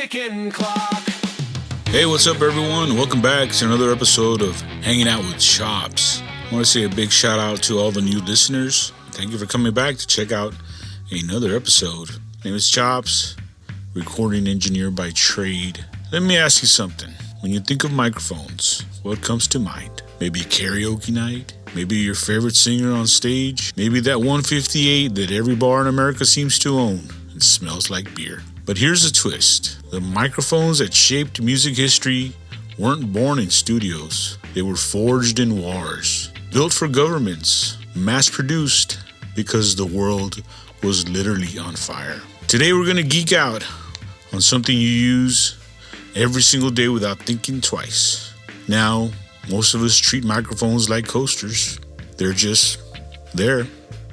ticking clock. Hey, what's up, everyone? Welcome back to another episode of Hanging Out with Chops. I want to say a big shout out to all the new listeners. Thank you for coming back to check out another episode. My name is Chops, recording engineer by trade. Let me ask you something. When you think of microphones, what comes to mind? Maybe a karaoke night? Maybe your favorite singer on stage? Maybe that 158 that every bar in America seems to own and smells like beer. But here's the twist. The microphones that shaped music history weren't born in studios. They were forged in wars, built for governments, mass-produced because the world was literally on fire. Today we're going to geek out on something you use every single day without thinking twice. Now, most of us treat microphones like coasters. They're just there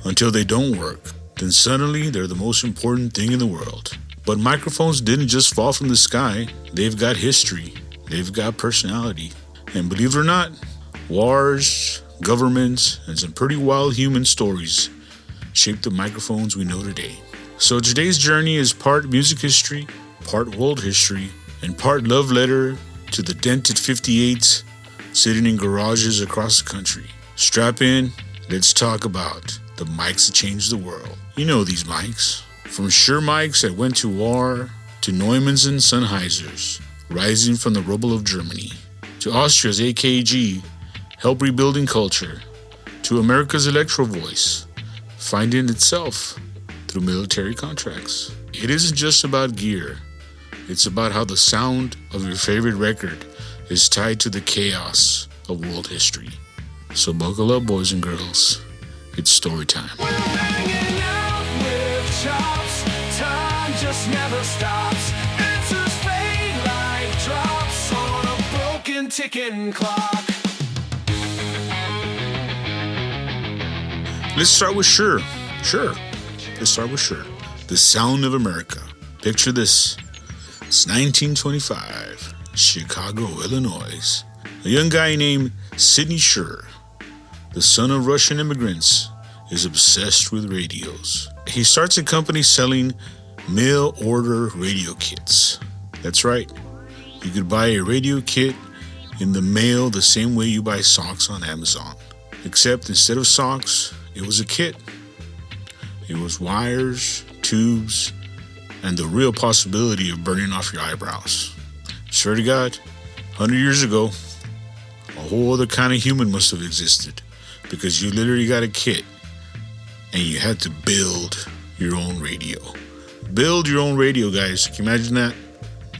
until they don't work. Then suddenly they're the most important thing in the world. But microphones didn't just fall from the sky. They've got history. They've got personality. And believe it or not, wars, governments, and some pretty wild human stories shaped the microphones we know today. So today's journey is part music history, part world history, and part love letter to the dented 58s sitting in garages across the country. Strap in, let's talk about the mics that changed the world. You know these mics. From Shure mics that went to war, to Neumanns and Sennheisers, rising from the rubble of Germany, to Austria's AKG, help rebuilding culture, to America's Electro-Voice, finding itself through military contracts. It isn't just about gear. It's about how the sound of your favorite record is tied to the chaos of world history. So buckle up, boys and girls. It's story time. We're hanging out with Chops. Time just never stops. Answers fade like drops on a broken ticking clock. Let's start with Shure. Let's start with Shure. The sound of America. Picture this. It's 1925, Chicago, Illinois. A young guy named Sidney Shure, the son of Russian immigrants, is obsessed with radios. He starts a company selling mail-order radio kits. That's right. You could buy a radio kit in the mail the same way you buy socks on Amazon. Except instead of socks, it was a kit. It was wires, tubes, and the real possibility of burning off your eyebrows. Swear to God, 100 years ago, a whole other kind of human must have existed, because you literally got a kit and you had to build your own radio. Build your own radio, guys. Can you imagine that?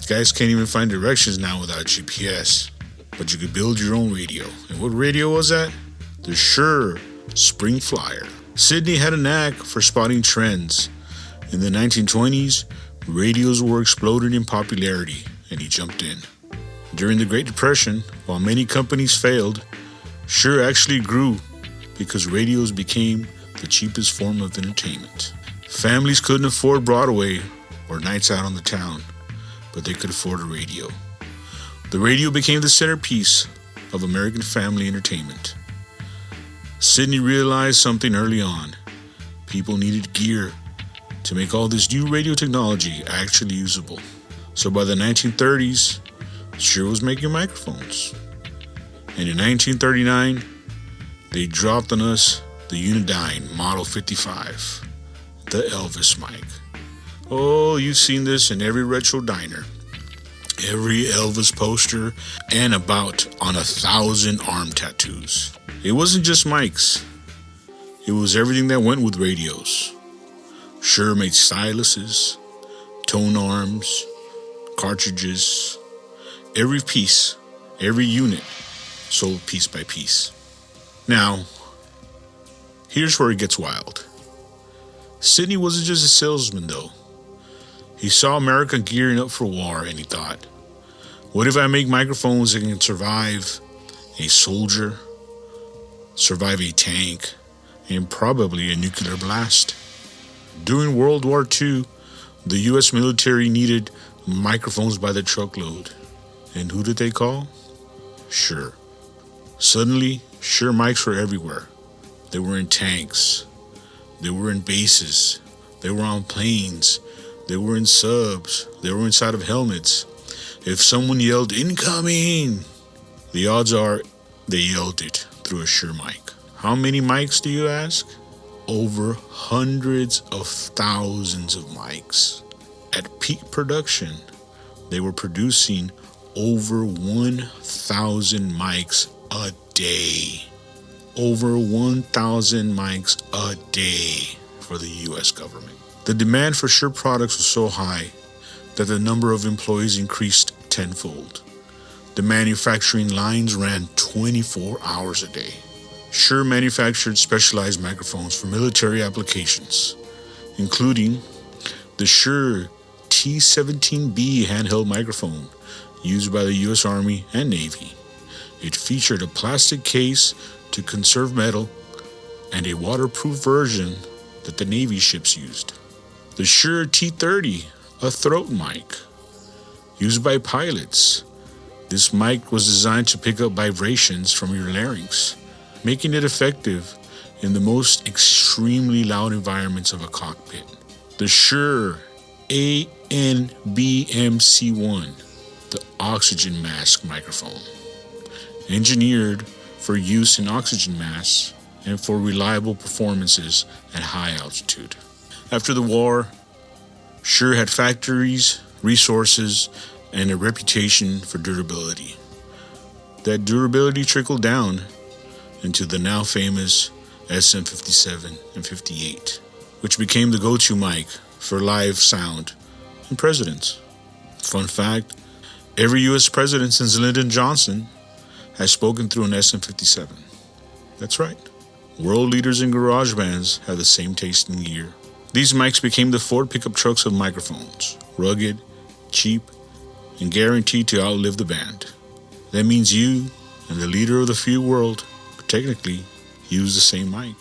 Guys can't even find directions now without GPS, but you could build your own radio. And what radio was that? The Shure Spring Flyer. Sidney had a knack for spotting trends. In the 1920s, radios were exploding in popularity, and he jumped in. During the Great Depression, while many companies failed, Shure actually grew because radios became the cheapest form of entertainment. Families couldn't afford Broadway or nights out on the town, but they could afford a radio. The radio became the centerpiece of American family entertainment. Sidney realized something early on. People needed gear to make all this new radio technology actually usable. So by the 1930s, Shure was making microphones. And in 1939, they dropped on us the Unidyne Model 55, the Elvis mic. Oh, you've seen this in every retro diner, every Elvis poster, and about on 1,000 arm tattoos. It wasn't just mics. It was everything that went with radios. Shure made styluses, tone arms, cartridges. Every piece, every unit, sold piece by piece. Now, here's where it gets wild. Sidney wasn't just a salesman, though. He saw America gearing up for war, and he thought, what if I make microphones that can survive a soldier, survive a tank, and probably a nuclear blast? During World War II, the U.S. military needed microphones by the truckload. And who did they call? Shure. Suddenly, Shure mics were everywhere. They were in tanks. They were in bases. They were on planes. They were in subs. They were inside of helmets. If someone yelled, "Incoming!" the odds are they yelled it through a Shure mic. How many mics do you ask? Over hundreds of thousands of mics. At peak production, they were producing over 1,000 mics a day. Over 1,000 mics a day for the US government. The demand for Shure products was so high that the number of employees increased tenfold. The manufacturing lines ran 24 hours a day. Shure manufactured specialized microphones for military applications, including the Shure T-17B handheld microphone used by the U.S. Army and Navy. It featured a plastic case to conserve metal and a waterproof version that the Navy ships used. The Shure T-30, a throat mic used by pilots. This mic was designed to pick up vibrations from your larynx, making it effective in the most extremely loud environments of a cockpit. The Shure ANBMC1, the oxygen mask microphone, engineered for use in oxygen masks and for reliable performances at high altitude. After the war, Shure had factories, resources, and a reputation for durability. That durability trickled down into the now famous SM57 and 58, which became the go-to mic for live sound and presidents. Fun fact, every U.S. president since Lyndon Johnson has spoken through an SM57. That's right. World leaders in garage bands have the same taste in gear. These mics became the Ford pickup trucks of microphones, rugged, cheap, and guaranteed to outlive the band. That means you and the leader of the free world technically use the same mic.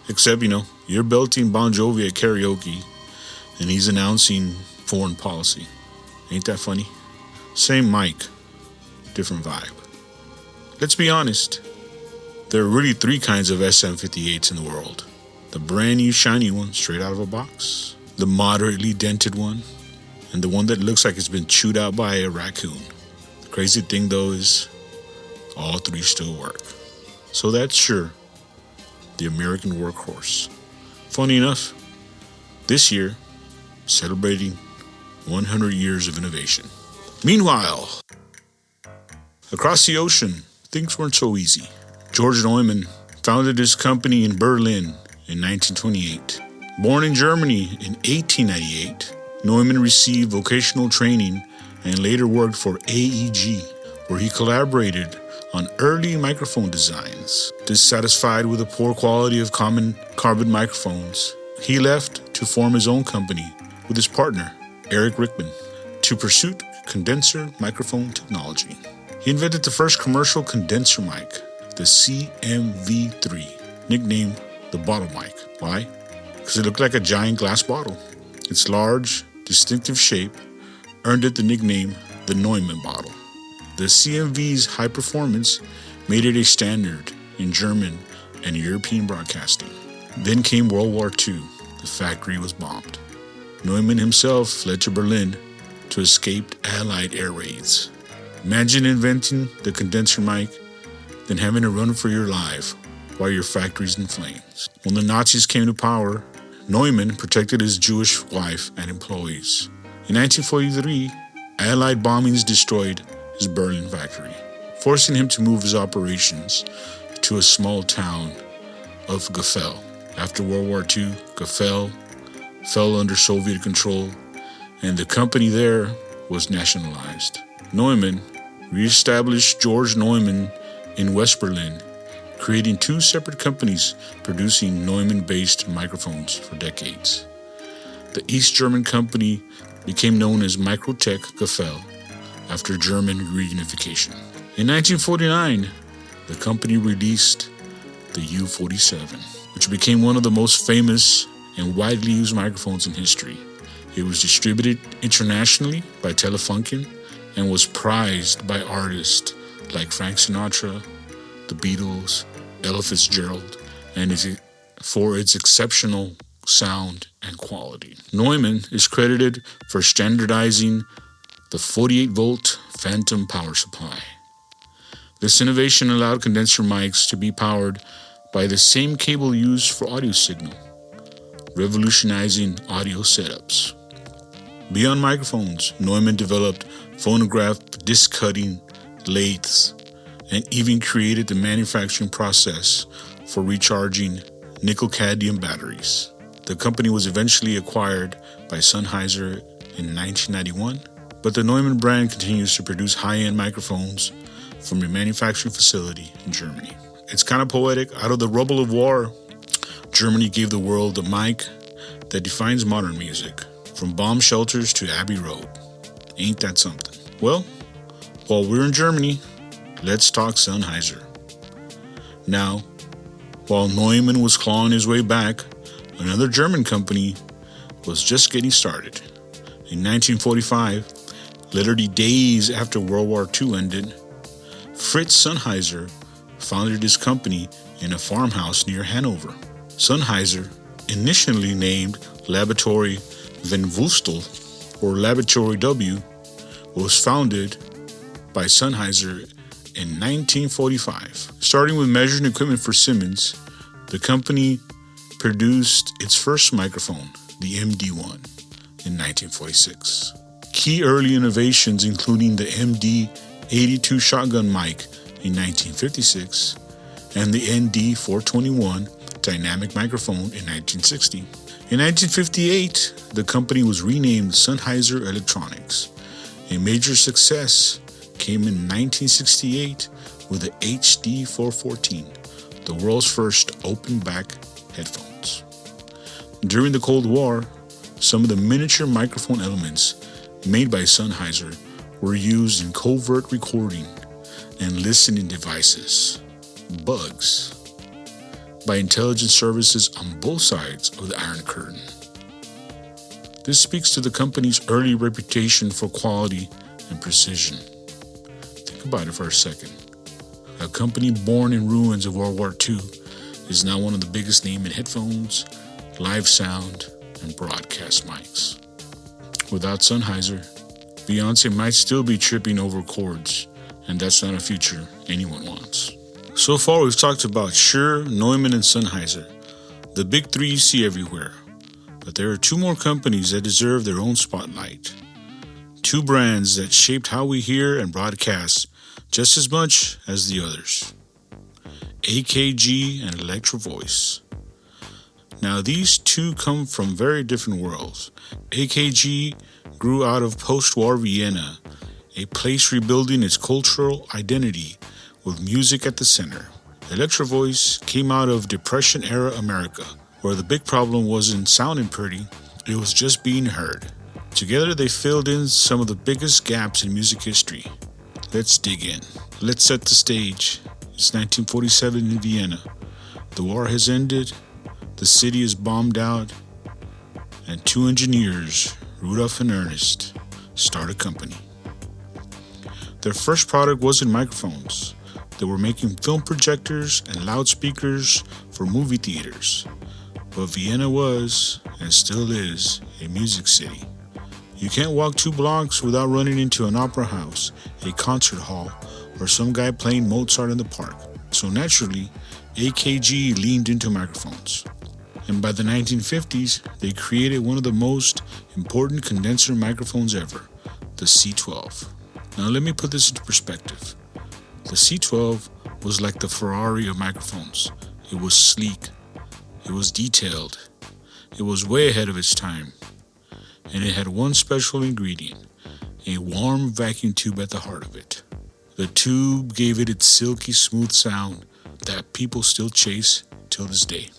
Except, you're belting Bon Jovi at karaoke and he's announcing foreign policy. Ain't that funny? Same mic, different vibe. Let's be honest. There are really three kinds of SM58s in the world. The brand new shiny one straight out of a box, the moderately dented one, and the one that looks like it's been chewed out by a raccoon. The crazy thing though is all three still work. So that's Shure, the American workhorse. Funny enough, this year, celebrating 100 years of innovation. Meanwhile, across the ocean, things weren't so easy. George Neumann founded his company in Berlin in 1928. Born in Germany in 1898, Neumann received vocational training and later worked for AEG, where he collaborated on early microphone designs. Dissatisfied with the poor quality of common carbon microphones, he left to form his own company with his partner, Eric Rickman, to pursue condenser microphone technology. He invented the first commercial condenser mic, the CMV3, nicknamed the bottle mic. Why? Because it looked like a giant glass bottle. Its large, distinctive shape earned it the nickname the Neumann bottle. The CMV's high performance made it a standard in German and European broadcasting. Then came World War II. The factory was bombed. Neumann himself fled to Berlin to escape Allied air raids. Imagine inventing the condenser mic, then having to run for your life while your factory's in flames. When the Nazis came to power, Neumann protected his Jewish wife and employees. In 1943, Allied bombings destroyed his Berlin factory, forcing him to move his operations to a small town of Gefell. After World War II, Gefell fell under Soviet control, and the company there was nationalized. Neumann reestablished George Neumann in West Berlin, creating two separate companies producing Neumann-based microphones for decades. The East German company became known as Microtech Gefell after German reunification. In 1949, the company released the U-47, which became one of the most famous and widely used microphones in history. It was distributed internationally by Telefunken and was prized by artists like Frank Sinatra, the Beatles, Ella Fitzgerald, and for its exceptional sound, and quality. Neumann is credited for standardizing the 48-volt phantom power supply. This innovation allowed condenser mics to be powered by the same cable used for audio signal, revolutionizing audio setups. Beyond microphones, Neumann developed phonograph disc cutting lathes and even created the manufacturing process for recharging nickel-cadmium batteries. The company was eventually acquired by Sennheiser in 1991, but the Neumann brand continues to produce high-end microphones from a manufacturing facility in Germany. It's kind of poetic. Out of the rubble of war, Germany gave the world the mic that defines modern music, from bomb shelters to Abbey Road. Ain't that something? Well, while we're in Germany, let's talk Sennheiser. Now, while Neumann was clawing his way back, another German company was just getting started. In 1945, literally days after World War II ended, Fritz Sennheiser founded his company in a farmhouse near Hanover. Sennheiser, initially named Laboratory Van Wustel, or Laboratory W, was founded by Sennheiser in 1945. Starting with measuring equipment for Siemens, the company produced its first microphone, the MD1, in 1946. Key early innovations including the MD82 shotgun mic in 1956 and the ND421 dynamic microphone in 1960. In 1958, the company was renamed Sennheiser Electronics. A major success came in 1968 with the HD414, the world's first open-back headphones. During the Cold War, some of the miniature microphone elements made by Sennheiser were used in covert recording and listening devices, bugs, by intelligence services on both sides of the Iron Curtain. This speaks to the company's early reputation for quality and precision. Think about it for a second. A company born in ruins of World War II is now one of the biggest names in headphones, live sound, and broadcast mics. Without Sennheiser, Beyonce might still be tripping over chords, and that's not a future anyone wants. So far, we've talked about Shure, Neumann, and Sennheiser, the big three you see everywhere. But there are two more companies that deserve their own spotlight. Two brands that shaped how we hear and broadcast just as much as the others. AKG and Electro-Voice. Now, these two come from very different worlds. AKG grew out of post-war Vienna, a place rebuilding its cultural identity with music at the center. Electro-Voice came out of Depression-era America, where the big problem wasn't sounding pretty, it was just being heard. Together, they filled in some of the biggest gaps in music history. Let's dig in. Let's set the stage. It's 1947 in Vienna. The war has ended, the city is bombed out, and two engineers, Rudolph and Ernest, start a company. Their first product wasn't microphones. They were making film projectors and loudspeakers for movie theaters. But Vienna was, and still is, a music city. You can't walk 2 blocks without running into an opera house, a concert hall, or some guy playing Mozart in the park. So naturally, AKG leaned into microphones. And by the 1950s, they created one of the most important condenser microphones ever, the C12. Now let me put this into perspective. The C12 was like the Ferrari of microphones. It was sleek. It was detailed. It was way ahead of its time. And it had one special ingredient, a warm vacuum tube at the heart of it. The tube gave it its silky smooth sound that people still chase till this day.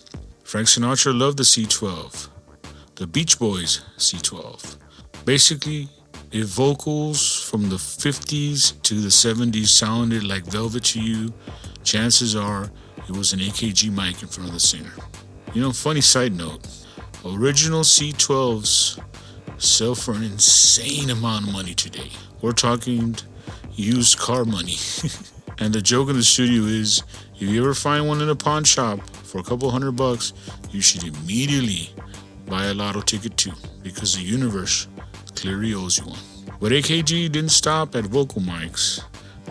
Frank Sinatra loved the C12, the Beach Boys C12. Basically, if vocals from the 50s to the 70s sounded like velvet to you, chances are it was an AKG mic in front of the singer. You know, funny side note, original C12s sell for an insane amount of money today. We're talking used car money. And the joke in the studio is, if you ever find one in a pawn shop for a couple $100, you should immediately buy a lotto ticket too, because the universe clearly owes you one. But AKG didn't stop at vocal mics.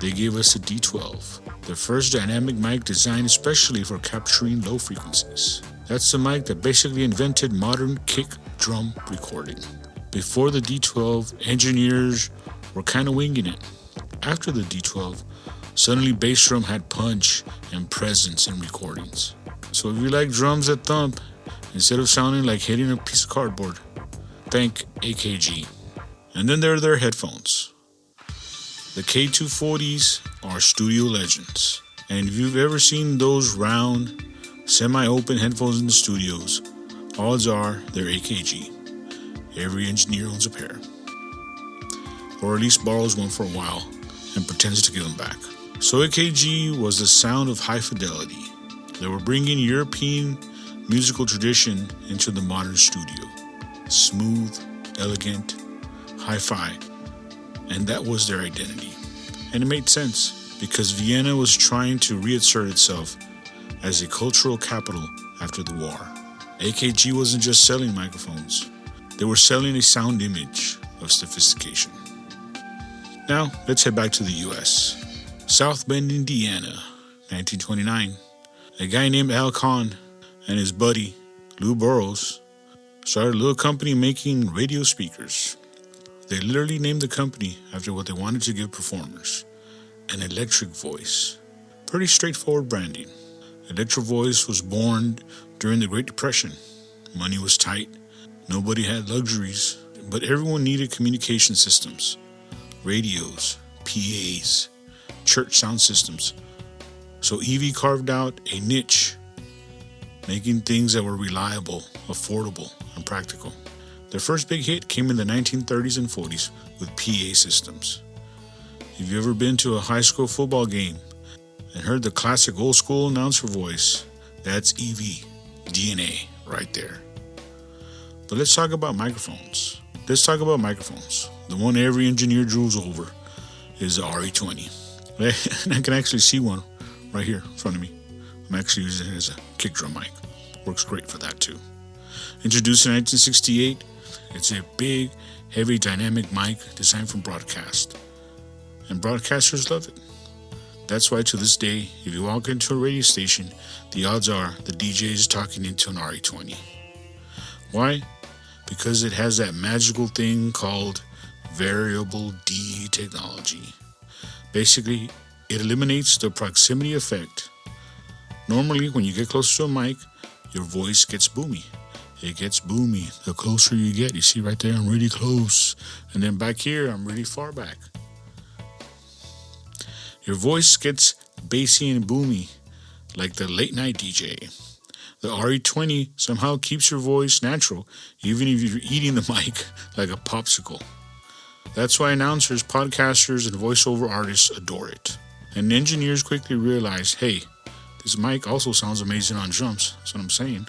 They gave us the D12, the first dynamic mic designed especially for capturing low frequencies. That's the mic that basically invented modern kick drum recording. Before the D12, engineers were kind of winging it. After the D12, suddenly bass drum had punch and presence in recordings. So if you like drums that thump, instead of sounding like hitting a piece of cardboard, thank AKG. And then there are their headphones. The K240s are studio legends. And if you've ever seen those round, semi-open headphones in the studios, odds are they're AKG. Every engineer owns a pair. Or at least borrows one for a while and pretends to give them back. So AKG was the sound of high fidelity. They were bringing European musical tradition into the modern studio. Smooth, elegant, hi-fi. And that was their identity. And it made sense because Vienna was trying to reassert itself as a cultural capital after the war. AKG wasn't just selling microphones. They were selling a sound image of sophistication. Now, let's head back to the US. South Bend, Indiana, 1929. A guy named Al Kahn and his buddy, Lou Burrows, started a little company making radio speakers. They literally named the company after what they wanted to give performers, an Electro-Voice. Pretty straightforward branding. Electro-Voice was born during the Great Depression. Money was tight. Nobody had luxuries, but everyone needed communication systems, radios, PAs, church sound systems. So EV carved out a niche, making things that were reliable, affordable, and practical. Their first big hit came in the 1930s and 40s with PA systems. Have you ever been to a high school football game and heard the classic old school announcer voice? That's EV, DNA, right there. But let's talk about microphones. The one every engineer drools over is the RE20. And I can actually see one right here in front of me. I'm actually using it as a kick drum mic. Works great for that too. Introduced in 1968, it's a big, heavy dynamic mic designed for broadcast. And broadcasters love it. That's why to this day, if you walk into a radio station, the odds are the DJ is talking into an RE20. Why? Because it has that magical thing called variable D technology. Basically, it eliminates the proximity effect. Normally, when you get close to a mic, your voice gets boomy. It gets boomy the closer you get. You see right there, I'm really close. And then back here, I'm really far back. Your voice gets bassy and boomy, like the late night DJ. The RE20 somehow keeps your voice natural, even if you're eating the mic like a popsicle. That's why announcers, podcasters, and voiceover artists adore it. And engineers quickly realized, hey, this mic also sounds amazing on drums. That's what I'm saying.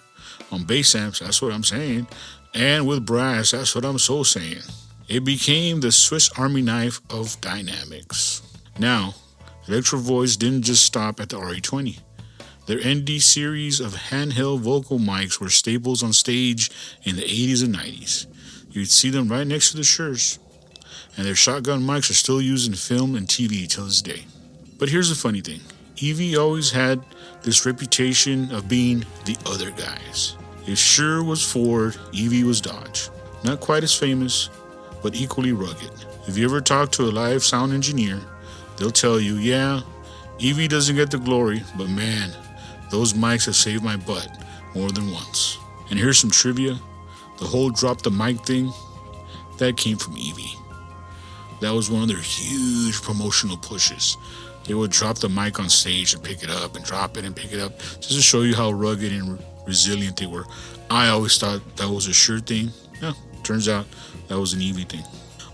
On bass amps, that's what I'm saying. And with brass, that's what I'm so saying. It became the Swiss Army knife of dynamics. Now, Electro-Voice didn't just stop at the RE20. Their ND series of handheld vocal mics were staples on stage in the 80s and 90s. You'd see them right next to the Shures. And their shotgun mics are still used in film and TV till this day. But here's the funny thing. EV always had this reputation of being the other guys. If Shure was Ford, EV was Dodge. Not quite as famous, but equally rugged. If you ever talk to a live sound engineer, they'll tell you, yeah, EV doesn't get the glory, but man, those mics have saved my butt more than once. And here's some trivia. The whole drop the mic thing, that came from EV. That was one of their huge promotional pushes. They would drop the mic on stage and pick it up and drop it and pick it up just to show you how rugged and resilient they were. I always thought that was a Shure thing. Yeah, turns out that was an EV thing.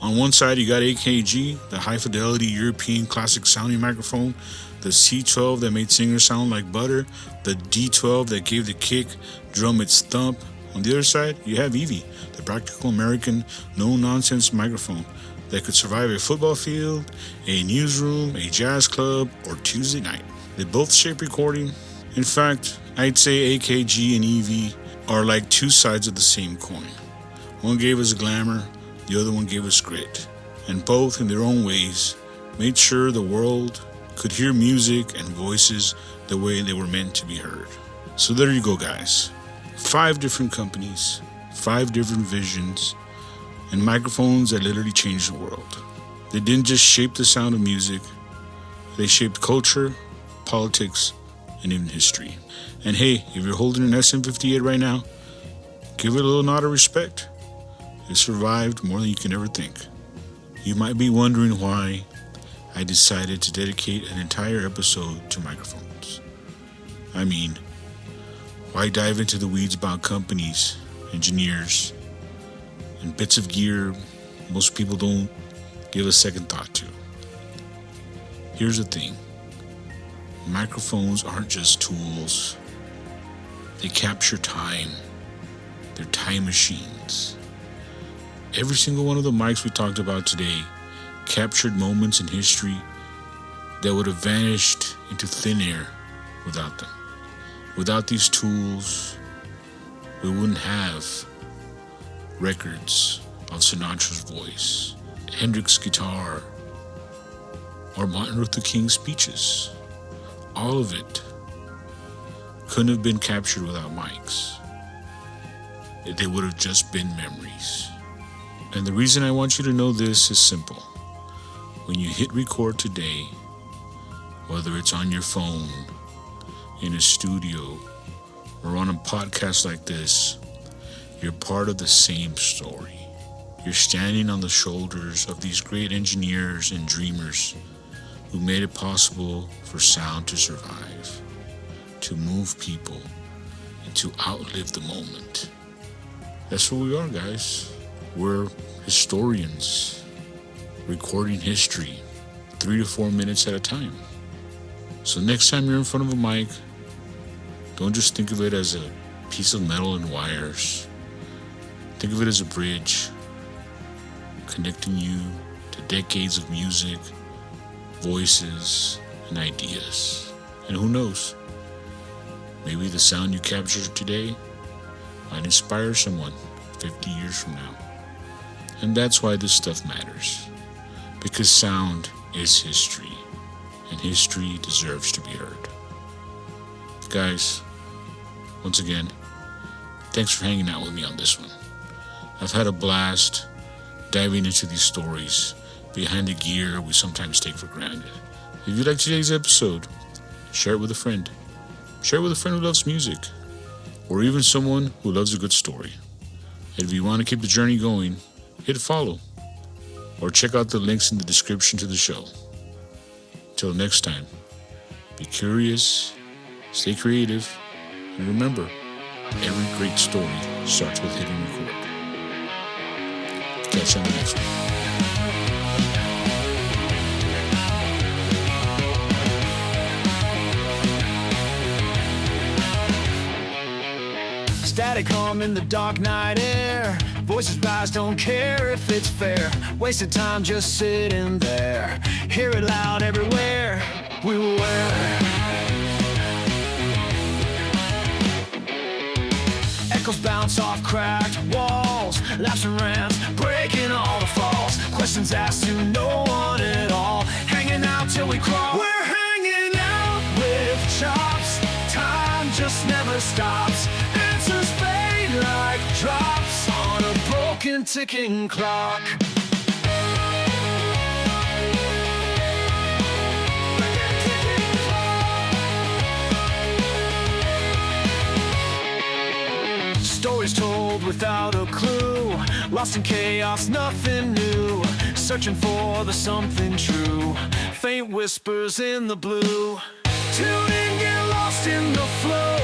On one side, you got AKG, the high-fidelity European classic sounding microphone, the C12 that made singers sound like butter, the D12 that gave the kick drum its thump. On the other side, you have EV, the practical American, no-nonsense microphone that could survive a football field, a newsroom, a jazz club, or Tuesday night. They both shape recording. In fact, I'd say AKG and EV are like two sides of the same coin. One gave us glamour, the other one gave us grit. And both, in their own ways, made sure the world could hear music and voices the way they were meant to be heard. So there you go, guys. 5 different companies, 5 different visions, and microphones that literally changed the world. They didn't just shape the sound of music, they shaped culture, politics, and even history. And hey, if you're holding an SM58 right now, give it a little nod of respect. It survived more than you can ever think. You might be wondering why I decided to dedicate an entire episode to microphones. I mean, why dive into the weeds about companies, engineers, and bits of gear most people don't give a second thought to? Here's the thing. Microphones aren't just tools. They capture time. They're time machines. Every single one of the mics we talked about today captured moments in history that would have vanished into thin air without them. Without these tools, we wouldn't have records of Sinatra's voice, Hendrix's guitar, or Martin Luther King's speeches. All of it couldn't have been captured without mics. They would have just been memories. And the reason I want you to know this is simple. When you hit record today, whether it's on your phone, in a studio, or on a podcast like this, you're part of the same story. You're standing on the shoulders of these great engineers and dreamers who made it possible for sound to survive, to move people, and to outlive the moment. That's what we are, guys. We're historians, recording history 3 to 4 minutes at a time. So next time you're in front of a mic, don't just think of it as a piece of metal and wires. Think of it as a bridge connecting you to decades of music, voices, and ideas. And who knows, maybe the sound you captured today might inspire someone 50 years from now. And that's why this stuff matters. Because sound is history, and history deserves to be heard. Guys, once again, thanks for hanging out with me on this one. I've had a blast diving into these stories behind the gear we sometimes take for granted. If you like today's episode, share it with a friend. Share it with a friend who loves music, or even someone who loves a good story. And if you want to keep the journey going, hit follow, or check out the links in the description to the show. Till next time, be curious, stay creative, and remember, every great story starts with hitting record. Catch you on the next one. Static hum in the dark night air. Voices rise, don't care if it's fair. Wasted time just sitting there. Hear it loud everywhere. We will wear. Echoes bounce off cracked walls. Laughs and rants, breaking all the falls. Questions asked to no one at all. Hanging out till we crawl. We're hanging out with chops. Time just never stops. Answers fade like drops on a broken ticking clock. Stories told without a clue. Lost in chaos, nothing new. Searching for the something true. Faint whispers in the blue. Tune in, get lost in the flow.